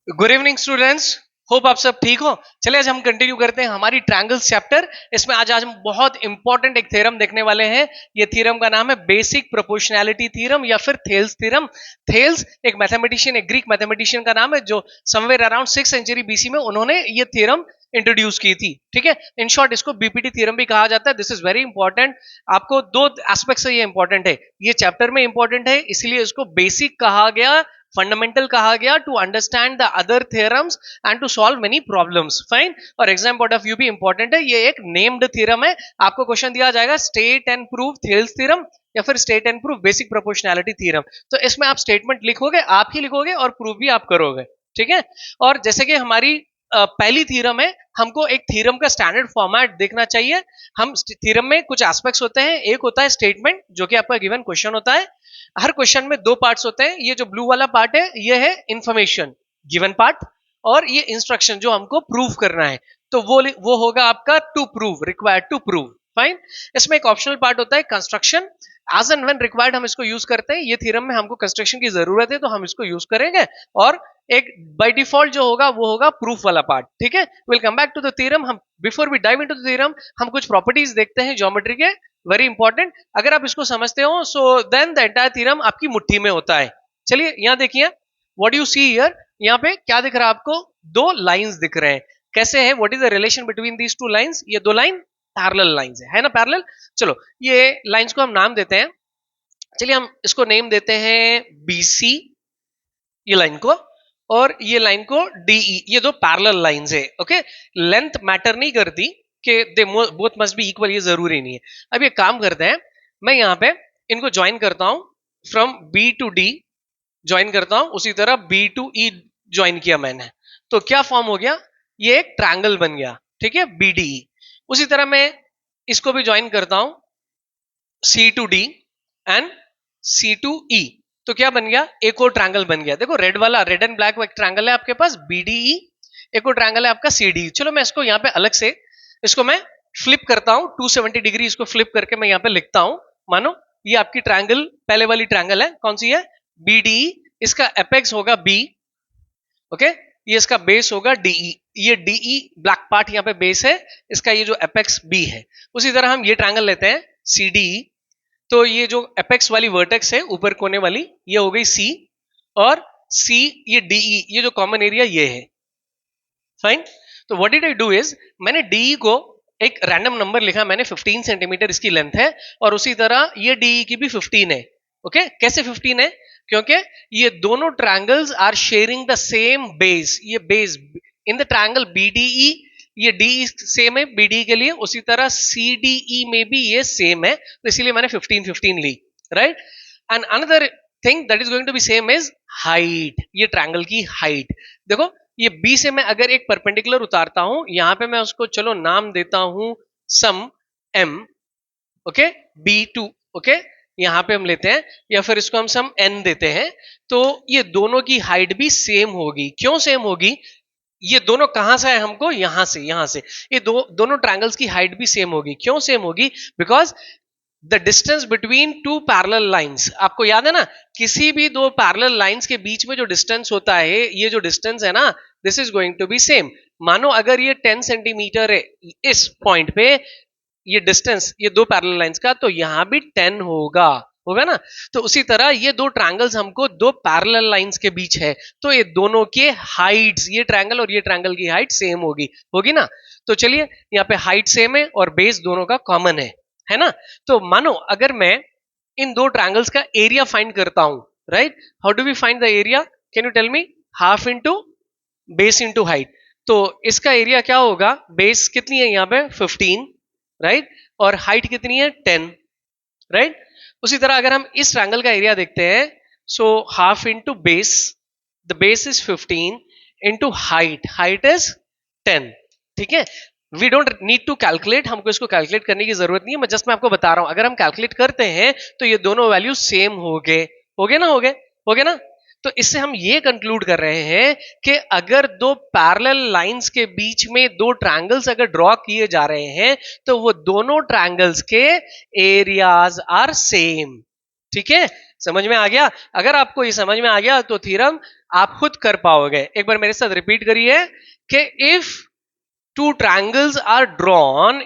Good evening students. Hope आप सब ठीक हो। चलिए आज हम कंटिन्यू करते हैं हमारी ट्रायंगल्स चैप्टर। इसमें आज आज हम बहुत इंपॉर्टेंट एक थ्योरम देखने वाले हैं। ये थ्योरम का नाम है बेसिक प्रोपोर्शनैलिटी थ्योरम या फिर थेल्स थ्योरम। थेल्स एक मैथमेटिशियन, एक ग्रीक मैथमेटिशियन का नाम है जो somewhere around 6th century BC में उन्होंने ये थ्योरम इंट्रोड्यूस की थी। ठीक है, इन शॉर्ट इसको बीपीटी थ्योरम भी कहा जाता है। This is very important. आपको दो एस्पेक्ट से ये इंपॉर्टेंट है, ये चैप्टर में इंपॉर्टेंट है इसलिए इसको बेसिक कहा गया, फंडामेंटल कहा गया to understand the other theorems and to solve many problems. Fine. और एग्जाम पॉइंट ऑफ व्यू भी इंपॉर्टेंट है। ये एक नेम्ड थ्योरम है। आपको क्वेश्चन दिया जाएगा state and prove Thales theorem या फिर state and prove basic proportionality theorem. तो इसमें आप स्टेटमेंट लिखोगे, आप ही लिखोगे और प्रूव भी आप करोगे। ठीक है। और जैसे कि हमारी पहली थ्योरम है, हमको एक थ्योरम का स्टैंडर्ड फॉर्मेट देखना चाहिए। हम थ्योरम में कुछ एस्पेक्ट्स होते हैं। एक होता है स्टेटमेंट जो कि आपका गिवन क्वेश्चन होता है। हर क्वेश्चन में दो पार्ट्स होते हैं। ये जो ब्लू वाला पार्ट है ये है इंफॉर्मेशन गिवन पार्ट, और ये इंस्ट्रक्शन जो हमको प्रूव करना है। तो वो होगा आपका to prove, required to prove. Fine. इसमें एक ऑप्शनल पार्ट होता है construction. As and when required हम इसको यूज करते हैं। ये थ्योरम में हमको कंस्ट्रक्शन की जरूरत है तो हम इसको यूज करेंगे। और एक बाय डिफॉल्ट जो होगा वो होगा प्रूफ वाला पार्ट। ठीक है, will come back to the theorem. हम before we dive into the theorem हम कुछ प्रॉपर्टीज देखते हैं ज्योमेट्री के, वेरी इंपॉर्टेंट। अगर आप इसको समझते हो so then the entire theorem आपकी मुट्ठी में होता है। चलिए यहां देखिए, व्हाट यू सी हियर, यहां पे क्या दिख रहा है आपको? दो लाइंस दिख रहे हैं। कैसे है? What is the relation between these two lines? ये दो लाइन पैरेलल लाइंस है ना, पैरेलल। चलो ये लाइंस को हम नाम देते हैं। चलिए हम इसको नेम देते हैं बीसी, ये लाइन को, और ये लाइन को डीई। ये दो पैरेलल लाइंस है। ओके, लेंथ मैटर नहीं करती कि they both must be equal, ये जरूरी नहीं है। अब ये काम करते हैं, मैं यहां पे इनको ज्वाइन करता हूं, from B to D join करता हूं, उसी तरह बी टू ई ज्वाइन किया मैंने, तो क्या फॉर्म हो गया? ये एक ट्रायंगल बन गया। ठीक है, बीडीई। उसी तरह मैं इसको भी ज्वाइन करता हूं, C to D and C to E, तो क्या बन गया? एक और ट्रायंगल बन गया। देखो रेड वाला, रेड एंड ब्लैक ट्रायंगल है आपके पास बीडीई, एक और ट्रायंगल है आपका सीडी। चलो मैं इसको यहाँ पे अलग से इसको मैं फ्लिप करता हूं, 270 डिग्री इसको फ्लिप करके मैं यहाँ पे लिखता हूं। मानो ये आपकी ट्रायंगल, पहले वाली ट्रायंगल है, कौन सी है? बीडीई। इसका एपेक्स होगा बी। ओके, ये इसका बेस होगा डीई। ये डीई ब्लैक पार्ट यहाँ पे बेस है, इसका ये जो एपेक्स बी है। उसी तरह हम ये ट्रायंगल लेते हैं सीडीई, तो ये जो एपेक्स वाली वर्टेक्स है ऊपर कोने वाली, ये हो गई सी, और सी ये डीई, ये जो कॉमन एरिया ये है। फाइन। तो what did I do is, मैंने डीई को एक रैंडम नंबर लिखा मैंने, 15 सेंटीमीटर इसकी लेंथ है, और उसी तरह ये डीई की भी 15 है। ओके, कैसे 15 है? क्योंकि ये दोनों triangles are sharing the same base. ये base in the triangle BDE, ये डी सेम है बीडी के लिए, उसी तरह सीडीई में भी ये सेम है, तो इसीलिए मैंने 15 15 ली। Right. And another thing that is going to be same is height. ये ट्रायंगल की हाइट देखो, ये बी से मैं अगर एक परपेंडिकुलर उतारता हूं, यहां पे मैं उसको चलो नाम देता हूं some M. Okay, B two. Okay, यहां पे हम लेते हैं, या फिर इसको हम सम एन देते हैं। तो ये दोनों की हाइट भी सेम होगी। क्यों सेम होगी? ये दोनों कहां से है हमको? यहां से, यहां से। ये दोनों ट्रायंगल्स की हाइट भी सेम होगी। क्यों सेम होगी? Because the distance between two parallel lines, आपको याद है ना, किसी भी दो पैरेलल लाइंस के बीच में जो डिस्टेंस होता है, ये जो डिस्टेंस है ना, this is going to be same. मानो अगर ये 10 सेंटीमीटर है इस पॉइंट पे, ये डिस्टेंस ये दो पैरेलल लाइंस का, तो यहां भी 10 होगा, होगा ना। तो उसी तरह ये दो ट्रायंगल्स हमको दो पैरेलल लाइंस के बीच है, तो ये दोनों के हाइट्स, ये ट्रायंगल और ये ट्रायंगल की हाइट सेम होगी, होगी ना। तो चलिए यहाँ पे हाइट सेम है और बेस दोनों का कॉमन है ना। तो मानो अगर मैं इन दो ट्रायंगल्स का एरिया फाइंड करता हूं, right, how do we find the area? Can you tell me? Half into base into height. तो इसका एरिया क्या होगा? बेस कितनी है यहाँ पे? 15, राइट, और हाइट कितनी है? 10, राइट। उसी तरह अगर हम इस ट्रायंगल का एरिया देखते हैं, so half into base, the base is 15 into height, height is 10। ठीक है, we don't need to calculate, हमको इसको कैलकुलेट करने की जरूरत नहीं है, मैं आपको बता रहा हूं। अगर हम कैलकुलेट करते हैं तो ये दोनों वैल्यू सेम हो गए, हो गए ना, हो गए, हो गए ना। तो इससे हम ये कंक्लूड कर रहे हैं कि अगर दो पैरेलल लाइंस के बीच में दो ट्रायंगल्स अगर ड्रॉ किए जा रहे हैं, तो वो दोनों ट्रायंगल्स के एरियाज आर सेम। ठीक है, समझ में आ गया? अगर आपको ये समझ में आ गया तो थ्योरम आप खुद कर पाओगे। एक बार मेरे साथ रिपीट करिए कि if two triangles are drawn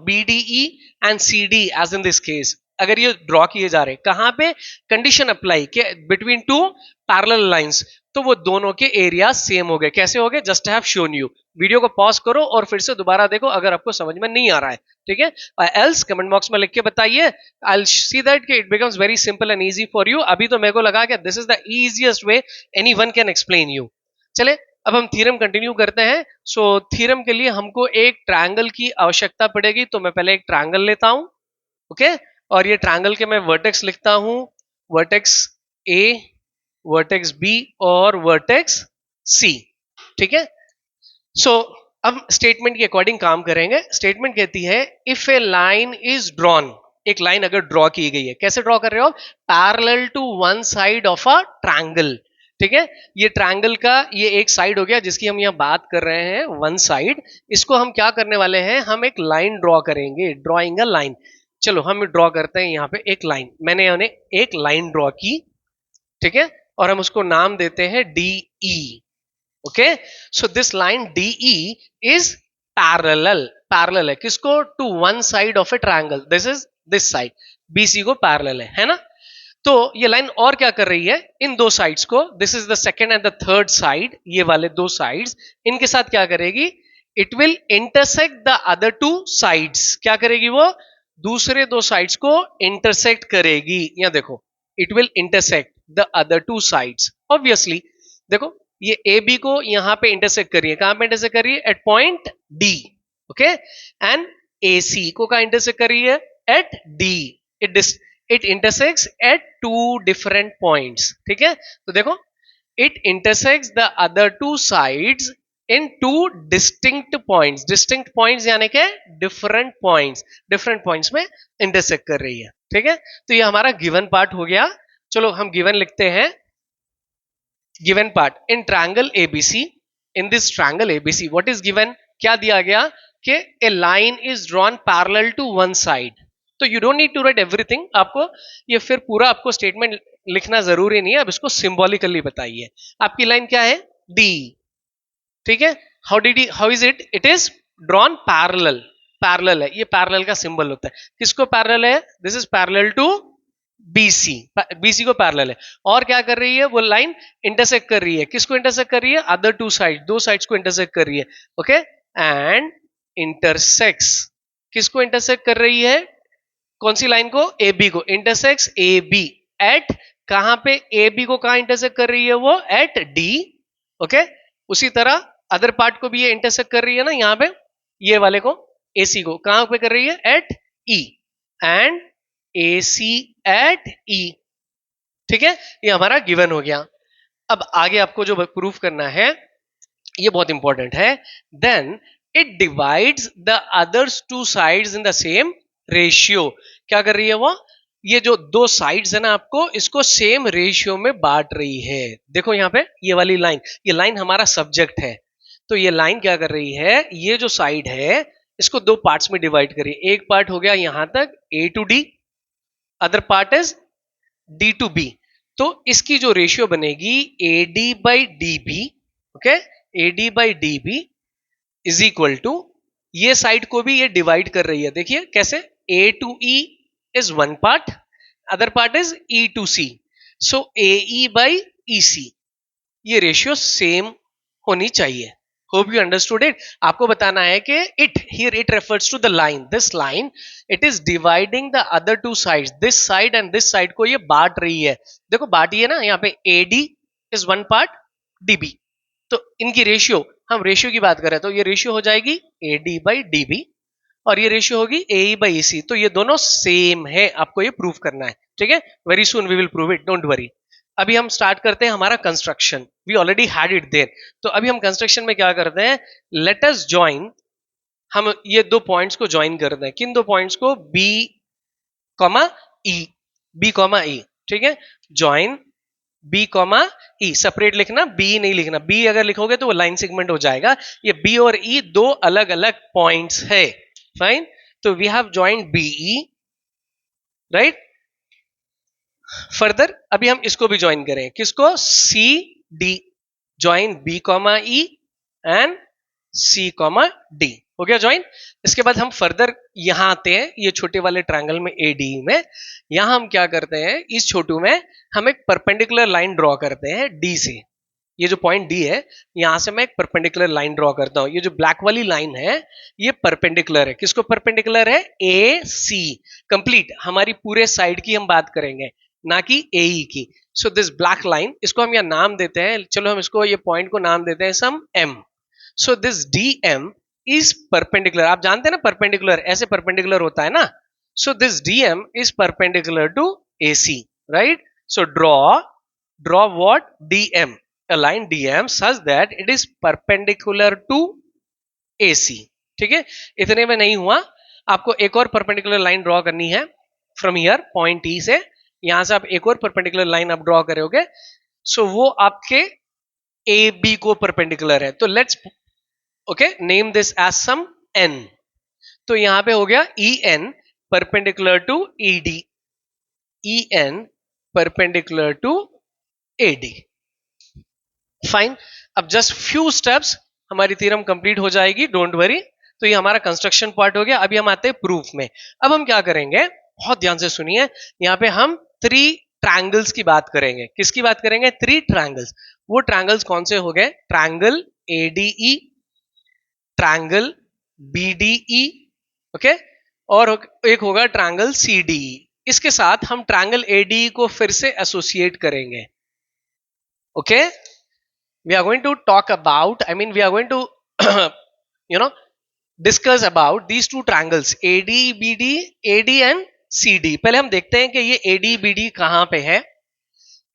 BDE and CD as in this case, अगर ये ड्रॉ किए जा रहे हैं कहां पे, कंडीशन अप्लाई के बिटवीन टू पैरेलल लाइंस, तो वो दोनों के एरिया सेम हो गए। कैसे हो गए? Just have shown you. Video को पॉज करो और फिर से दोबारा देखो अगर आपको समझ में नहीं आ रहा है, ठीक है। एल्स कमेंट बॉक्स में लिख के बताइए। आई विल सी दैट कि it becomes very simple and easy for you. अभी तो मेरे को लगा कि this is the easiest way anyone can explain you. चले अब हम थ्योरम कंटिन्यू करते हैं। सो थ्योरम के लिए हमको एक ट्रायंगल की आवश्यकता पड़ेगी, तो मैं पहले एक ट्रायंगल लेता हूं, ओके। और ये ट्रायंगल के मैं वर्टेक्स लिखता हूं, वर्टेक्स ए, वर्टेक्स बी और वर्टेक्स सी, ठीक है। सो अब स्टेटमेंट के अकॉर्डिंग काम करेंगे। स्टेटमेंट कहती है if a line is drawn, एक लाइन अगर ड्रॉ की गई है, कैसे ड्रॉ कर रहे हो? Parallel to one side of a triangle, ठीक है। ये ट्रायंगल का ये एक साइड हो गया जिसकी हम यहाँ बात कर रहे हैं, वन साइड। इसको हम क्या करने वाले हैं? हम एक लाइन ड्रॉ करेंगे, ड्रॉइंग अ लाइन। चलो हम ड्रॉ करते हैं यहाँ पे एक लाइन। मैंने एक लाइन ड्रॉ की, ठीक है, और हम उसको नाम देते हैं D E, okay. So this line D E is parallel है किसको? To one side of a triangle, this is this side, BC को पैरेलल है ना। तो ये लाइन और क्या कर रही है? इन दो साइड्स को, this is the second and the third side, ये वाले दो साइड्स, इनके साथ क्या करेगी? It will intersect the other two sides. क्या करेगी वो? दूसरे दो साइड्स को इंटरसेक्ट करेगी। यहां देखो, it will intersect the other two sides. Obviously देखो ये ए बी को यहां पे इंटरसेक्ट कर रही है। कहां पे इंटरसेक्ट कर रही है? At point D, okay. And A C को कहां इंटरसेक्ट कर रही है? At D. It intersects at two different points, ठीक है। तो देखो it intersects the other two sides in two distinct points. Distinct points यानी कि डिफरेंट पॉइंट्स में इंटरसेक्ट कर रही है, ठीक है। तो ये हमारा गिवन पार्ट हो गया। चलो हम गिवन लिखते हैं। Given part in triangle ABC, in this triangle ABC what is given? क्या दिया गया कि a line is drawn parallel to one side. So you don't need to write everything, आपको ये फिर पूरा आपको स्टेटमेंट लिखना जरूरी नहीं है। अब इसको सिंबॉलिकली बताइए। आपकी लाइन क्या है? डी, ठीक है। How is it? It is drawn parallel है। ये पैरेलल का सिंबल होता है। किसको पैरेलल है? This is parallel to BC, BC को पैरेलल है। और क्या कर रही है वो लाइन? इंटरसेक्ट कर रही है। किसको इंटरसेक्ट कर रही है? अदर टू साइड, दो साइड्स को इंटरसेक्ट कर रही है, ओके। एंड इंटरसेक्ट्स, किसको इंटरसेक्ट कर रही है? कौन सी लाइन को? ए बी को। इंटरसेक्ट्स ए बी एट, कहां पे? ए बी को कहां इंटरसेक्ट कर रही है वो? At D, okay. उसी तरह अदर पार्ट को भी ये इंटरसेक्ट कर रही है ना, यहां पे ये वाले को, एसी को कहां पे कर रही है? At E. And AC at E, ठीक है। ये हमारा गिवन हो गया। अब आगे आपको जो प्रूफ करना है ये बहुत इंपॉर्टेंट है। Then it divides the others two sides in the same ratio. क्या कर रही है वो? ये जो दो साइड्स है ना, आपको इसको सेम रेशियो में बांट रही है। देखो यहाँ पे ये वाली लाइन, ये लाइन हमारा सब्जेक्ट है। तो ये लाइन क्या कर रही है? ये जो साइड है इसको दो पार्ट्स में डिवाइड करिए। एक पार्ट हो गया यहां तक A to D, other part is D to B। तो इसकी जो रेशियो बनेगी AD by DB, okay, AD by DB is equal to, ये साइड को भी ये डिवाइड कर रही है। देखिए कैसे? A to E is one part, other part is E to C। So AE by EC, ये रेशियो सेम होनी चाहिए। Hope you understood it. आपको बताना है कि it here it refers to the line, this line it is dividing the other two sides, this side and this side को ये बांट रही है। देखो बांटी है ना, यहाँ पे AD is one part DB। तो इनकी रेशियो, हम रेशियो की बात करें तो ये रेशियो हो जाएगी AD बाई DB और ये रेशियो होगी AE बाई EC। तो ये दोनों सेम है, आपको ये प्रूव करना है, ठीक है। Very soon we will prove it, don't worry. अभी हम स्टार्ट करते हैं हमारा construction. We already had it there. तो अभी हम कंस्ट्रक्शन में क्या करते हैं? लेट अस जॉइन, हम ये दो पॉइंट्स को ज्वाइन करते हैं। किन दो पॉइंट्स को? B, E, B, E, ठीक है। ज्वाइन B, E, सेपरेट लिखना, B नहीं लिखना। B अगर लिखोगे तो वो लाइन सेगमेंट हो जाएगा। ये B और E दो अलग अलग पॉइंट्स है, फाइन। तो we have joined BE, right. Further अभी हम इसको भी ज्वाइन करें, किसको, C D, join B comma E and C comma D, हो गया ज्वाइन। इसके बाद हम फर्दर यहां आते हैं, ये छोटे वाले ट्रायंगल में ए डी में, यहां हम क्या करते हैं, इस छोटू में हम एक परपेंडिकुलर लाइन ड्रॉ करते हैं डी से। ये जो पॉइंट डी है, यहां से मैं एक परपेंडिकुलर लाइन ड्रॉ करता हूं। ये जो ब्लैक वाली लाइन है, ये परपेंडिकुलर है, किसको परपेंडिकुलर है, ए सी, कंप्लीट हमारी पूरे साइड की हम बात करेंगे, ना कि ए ई की। सो दिस ब्लैक लाइन, इसको हम यहाँ नाम देते हैं, चलो हम इसको, ये पॉइंट को नाम देते हैं some M. So this D M is perpendicular, आप जानते हैं ना परपेंडिकुलर ऐसे परपेंडिकुलर होता है ना। So this D M is perpendicular to A C, right. So draw what, D M, a line DM such that it is perpendicular to AC। ठीक है, इतने में नहीं हुआ, आपको एक और परपेंडिकुलर लाइन ड्रॉ करनी है फ्रॉम हियर पॉइंट ई से, यहां से आप एक और परपेंडिकुलर लाइन आप ड्रॉ करोगे, सो वो आपके ए बी को परपेंडिकुलर है। तो let's okay name this as some N. तो यहां पे हो गया E N perpendicular to E D, E N perpendicular to A D. Fine, अब जस्ट फ्यू स्टेप्स हमारी थ्योरम कंप्लीट हो जाएगी, डोंट वरी। तो ये हमारा कंस्ट्रक्शन पार्ट हो गया। अभी हम आते हैं प्रूफ में। अब हम क्या करेंगे, बहुत ध्यान से सुनिए, यहाँ पे हम 3 ट्रायंगल्स की बात करेंगे। किसकी बात करेंगे, 3 ट्रायंगल्स। वो ट्रायंगल्स कौन से हो गए, triangle ADE, triangle BDE, okay, और एक होगा ट्रायंगल सीडीई। इसके साथ हम ट्रायंगल एडीई को फिर से एसोसिएट करेंगे, okay. We are going to talk about, I mean we are going to you know discuss about these 2 triangles AD BD, AD and CD। पहले हम देखते हैं कि ये AD BD कहां पे है।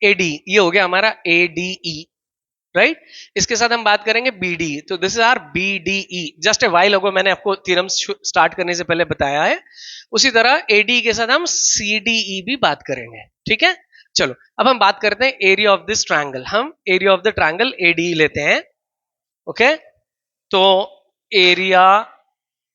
AD ये हो गया हमारा ADE, राइट। इसके साथ हम बात करेंगे BD, तो this is our BDE। Just a while ago मैंने आपको थ्योरम स्टार्ट करने से पहले बताया है। उसी तरह AD के साथ हम CDE भी बात करेंगे, ठीक है। चलो अब हम बात करते हैं एरिया ऑफ दिस ट्रायंगल। हम area of the triangle AD लेते हैं, ओके। तो एरिया,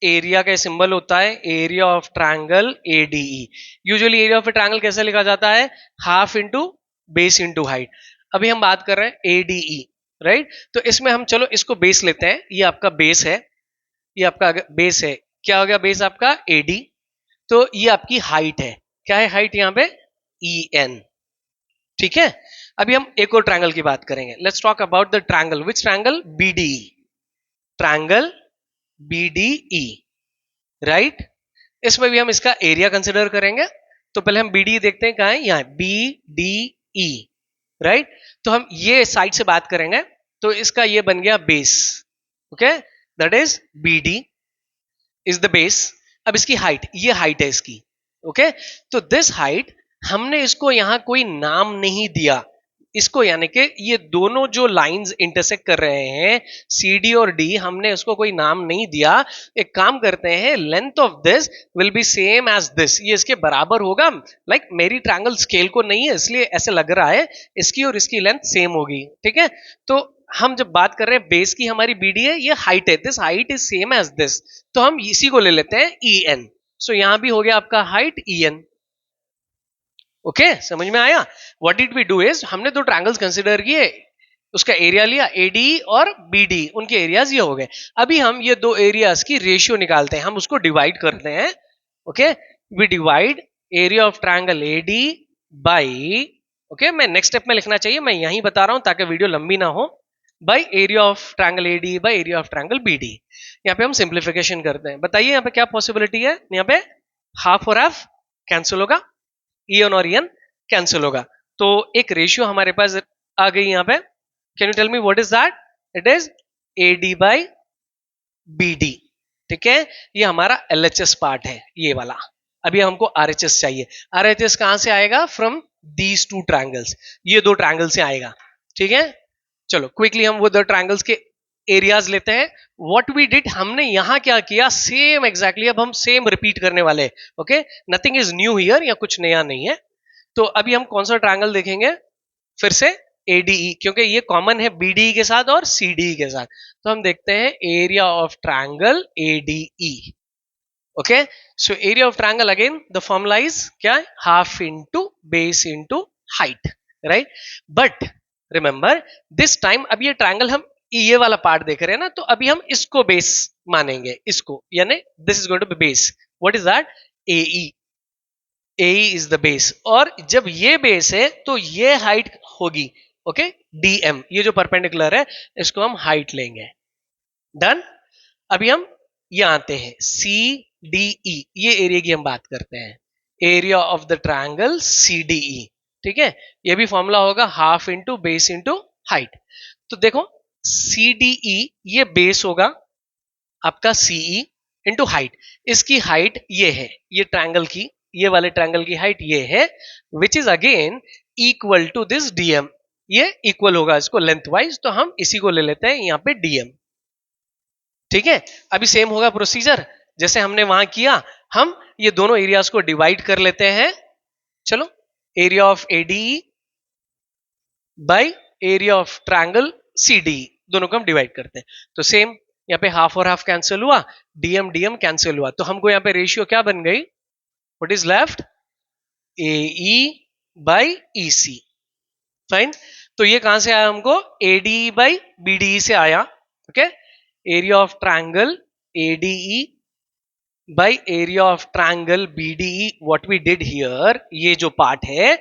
एरिया का सिंबल होता है area of triangle ADE. Usually area of a triangle कैसे लिखा जाता है, half into base into height. अभी हम बात कर रहे हैं एडीई, राइट। तो इसमें हम चलो इसको बेस लेते हैं, ये आपका बेस है, ये आपका बेस है, क्या हो गया बेस आपका एडी। तो ये आपकी हाइट है, क्या है हाइट यहाँ पे, ई एन, ठीक है। अभी हम एक और ट्रायंगल की बात करेंगे। Let's talk about the triangle, which triangle, BDE, triangle BDE, right. इसमें भी हम इसका एरिया कंसिडर करेंगे। तो पहले हम बीडीई देखते हैं, कहां है, यहां बीडीई, राइट। तो हम ये साइड से बात करेंगे, तो इसका ये बन गया base, okay, that is BD is the base. अब इसकी हाइट, ये हाइट है इसकी, ओके। तो दिस हाइट, हमने इसको यहां कोई नाम नहीं दिया, इसको यानी कि ये दोनों जो लाइंस इंटरसेक्ट कर रहे हैं सी डी और डी, हमने उसको कोई नाम नहीं दिया। एक काम करते हैं, length of this will be same as this, ये इसके बराबर होगा। लाइक मेरी ट्रायंगल स्केल को नहीं है इसलिए ऐसे लग रहा है, इसकी और इसकी लेंथ सेम होगी, ठीक है। तो हम जब बात कर रहे हैं बेस की, हमारी बीडी है, ये हाइट है, this height is same as this, तो हम इसी को ले लेते हैं ई एन। सो यहां भी हो गया आपका हाइट ई एन, ओके, समझ में आया। What did we do is, हमने 2 ट्रायंगल्स कंसीडर किए, उसका एरिया लिया एडी और बीडी, उनके एरियाज ये हो गए। अभी हम ये 2 एरियाज की रेशियो निकालते हैं, हम उसको डिवाइड करते हैं, okay. We divide area of triangle AD by, okay, मैं नेक्स्ट स्टेप में लिखना चाहिए, मैं यहीं बता रहा हूं ताकि वीडियो लंबी ना हो, by area of triangle AD by area of triangle BD. यहाँ पे हम सिंप्लीफिकेशन करते हैं। बताइए यहाँ पे क्या पॉसिबिलिटी है, यहाँ पे हाफ और हाफ कैंसिल होगा, ईएन और ईएन कैंसिल होगा, तो एक रेशियो हमारे पास आ गई यहाँ पे। Can you tell me what is that, it is AD by BD, ठीक है। ये हमारा एलएचएस पार्ट है ये वाला। अभी हमको आरएचएस चाहिए। आरएचएस कहां से आएगा, फ्रॉम दीज 2 ट्रायंगल्स, ये 2 ट्रायंगल से आएगा, ठीक है। चलो क्विकली हम वो 2 ट्रायंगल्स के एरियाज लेते हैं। व्हाट वी डिड, हमने यहां क्या किया, सेम एग्जैक्टली अब हम सेम रिपीट करने वाले, okay, nothing is new here, या कुछ नया नहीं है। तो अभी हम कौन सा ट्रायंगल देखेंगे, फिर से एडीई, क्योंकि ये कॉमन है बीडीई के साथ और सीडीई के साथ। तो हम देखते हैं area of triangle ADE, Okay, so area of triangle again the formula is क्या है? Half into base into height, right? But remember this time अब ये triangle हम ये वाला पार्ट देख रहे हैं ना, तो अभी हम इसको बेस मानेंगे, इसको, यानी this is going to be base. What is that? AE. AE is the base. और जब ये बेस है तो ये हाइट होगी, ओके, DM. ये जो परपेंडिकुलर है इसको हम हाइट लेंगे. डन. अभी हम ये आते हैं CDE, ये एरिया की हम बात करते हैं, area of the triangle CDE. ठीक है, ये भी फॉर्मूला होगा half into base into height. तो देखो CDE ये बेस होगा आपका CE इंटू हाइट. इसकी हाइट ये है, ये ट्रायंगल की, ये वाले ट्रायंगल की हाइट ये है, which is again equal to this DM. ये इक्वल होगा इसको लेंथ वाइज, तो हम इसी को ले लेते हैं यहाँ पे DM. ठीक है, अभी सेम होगा प्रोसीजर जैसे हमने वहां किया. हम ये दोनों एरियाज को डिवाइड कर लेते हैं. चलो, area of ADE by area of triangle CDE, दोनों को हम डिवाइड करते हैं. तो सेम यहाँ पे हाफ और हाफ कैंसिल हुआ, DM DM कैंसिल हुआ, तो हमको यहाँ पे रेशियो क्या बन गई? What is left? AE by EC. Fine. तो ये कहां से आया हमको? ADE बाय BDE से आया. Okay, area of triangle ADE by area of triangle BDE. what we did here, ये जो पार्ट है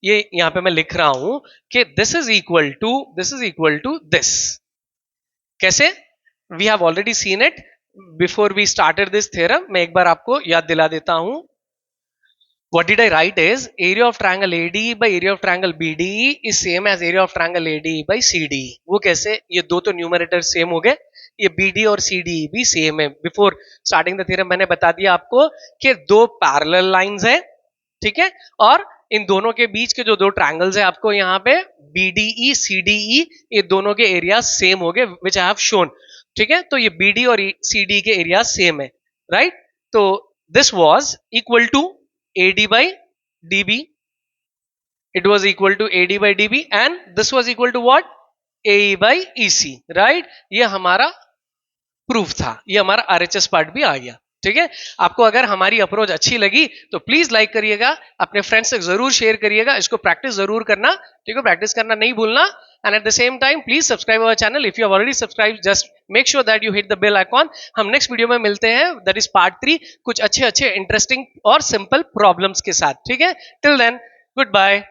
ये यहां पे मैं लिख रहा हूं कि this is equal to this. कैसे? we have already seen it before we started this theorem. मैं एक बार आपको याद दिला देता हूं. What did I write is area of triangle ADE by area of triangle BDE is same as area of triangle ADE by CDE. वो कैसे? ये दो तो न्यूमरेटर सेम हो गए, ये BD और CDE भी सेम है. बिफोर स्टार्टिंग द थ्योरम मैंने बता दिया आपको कि दो पैरेलल लाइंस है, ठीक है, और इन दोनों के बीच के जो दो ट्रायंगल्स है आपको यहाँ पे BDE CDE, ये दोनों के एरिया सेम हो गए, विच आई हैव शोन. ठीक है, तो ये BD और CDE के एरिया सेम है, राइट? तो this was equal to AD by DB. It was equal to AD by DB and this was equal to what? AE by EC, right? ये हमारा प्रूफ था, ये हमारा RHS पार्ट भी आ गया. ठीक है, आपको अगर हमारी अप्रोच अच्छी लगी तो प्लीज लाइक करिएगा, अपने फ्रेंड्स से जरूर शेयर करिएगा, इसको प्रैक्टिस जरूर करना. ठीक है, प्रैक्टिस करना नहीं भूलना. And at the same time please subscribe our channel. If you have already subscribe, just make sure that you hit the bell icon. हम नेक्स्ट वीडियो में मिलते हैं, दैट इज पार्ट 3, कुछ अच्छे अच्छे इंटरेस्टिंग और सिंपल प्रॉब्लम्स के साथ. ठीक है, टिल देन गुड बाय.